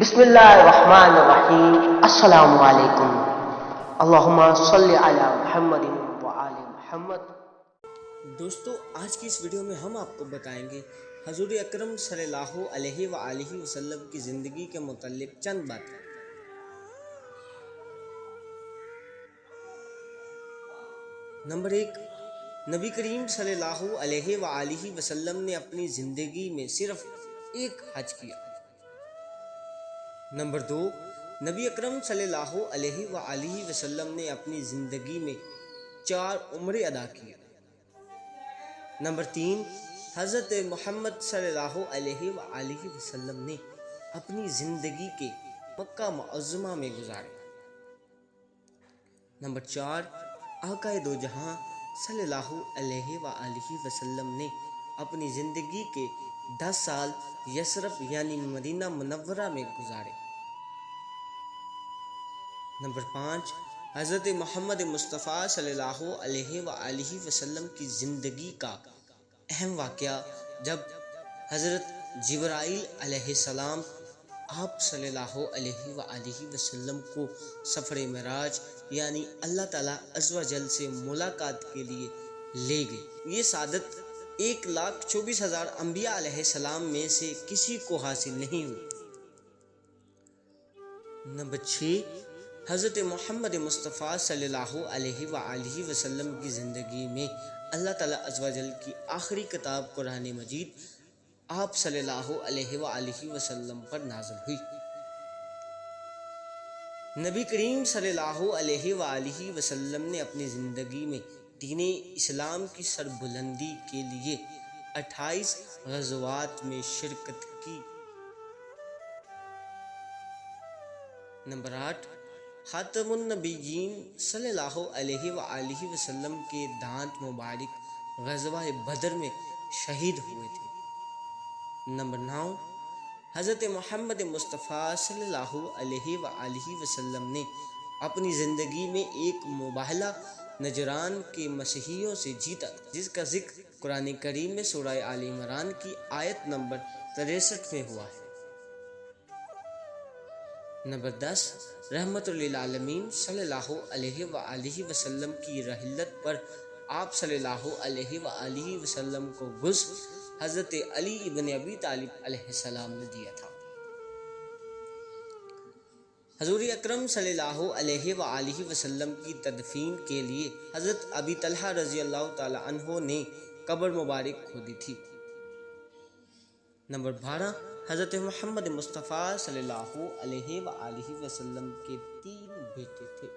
بسم اللہ الرحمن الرحیم، السلام علیکم، اللہم صلی علی محمد وآل محمد۔ دوستو، آج کی اس ویڈیو میں ہم آپ کو بتائیں گے حضور اکرم صلی اللہ علیہ وآلہ وسلم کی زندگی کے متعلق چند باتیں۔ نمبر 1، نبی کریم صلی اللہ علیہ وآلہ وسلم نے اپنی زندگی میں صرف ایک حج کیا۔ نمبر 2، نبی اکرم صلی اللہ علیہ وآلہ وسلم نے اپنی زندگی میں 4 عمرے ادا کیے۔ نمبر 3، حضرت محمد صلی اللہ علیہ وآلہ وسلم نے اپنی زندگی کے مکہ معظمہ میں گزارے۔ نمبر 4، آقا دو جہاں صلی اللہ علیہ وآلہ وسلم نے اپنی زندگی کے 10 سال یثرب یعنی مدینہ منورہ میں گزارے۔ نمبر 5، حضرت محمد مصطفیٰ صلی اللہ علیہ وآلہ وسلم کی زندگی کا اہم واقعہ جب حضرت جبرائیل علیہ السلام آپ صلی اللہ علیہ وآلہ وسلم کو سفر معراج یعنی اللہ تعالیٰ عز و جل سے ملاقات کے لیے لے گئے۔ یہ سعادت 1,24,000 انبیاء علیہ السلام میں سے کسی کو حاصل نہیں ہوئی۔ نمبر 6، حضرت محمد مصطفیٰ صلی اللہ علیہ وآلہ وسلم کی زندگی میں اللہ تعالیٰ عز و جل کی آخری کتاب قرآن مجید آپ صلی اللہ علیہ وآلہ وسلم پر نازل ہوئی۔ نبی کریم صلی اللہ علیہ وآلہ وسلم نے اپنی زندگی میں دین اسلام کی سربلندی کے لیے 28 غزوات میں شرکت کی۔ نمبر 8، خاتم النبیین صلی اللہ علیہ وآلہ وسلم کے دانت مبارک غزوہ بدر میں شہید ہوئے تھے۔ نمبر 9، حضرت محمد مصطفیٰ صلی اللہ علیہ وآلہ وسلم نے اپنی زندگی میں ایک مباہلہ نجران کے مسیحیوں سے جیتا جس کا ذکر قرآن کریم میں سورہ آل عمران کی آیت نمبر 63 میں ہوا ہے۔ نمبر 10، رحمت للعالمین صلی اللہ علیہ وآلہ وسلم کی رحلت پر آپ صلی اللہ علیہ وآلہ وسلم کو غسل حضرت علی ابن ابی طالب علیہ السلام نے دیا تھا۔ حضور اکرم صلی اللہ علیہ وآلہ وسلم کی تدفین کے لیے حضرت ابی طلحہ رضی اللہ تعالی عنہ نے قبر مبارک کھودی تھی۔ نمبر 12، حضرت محمد مصطفیٰ صلی اللہ علیہ وآلہ وسلم کے 3 بیٹے تھے۔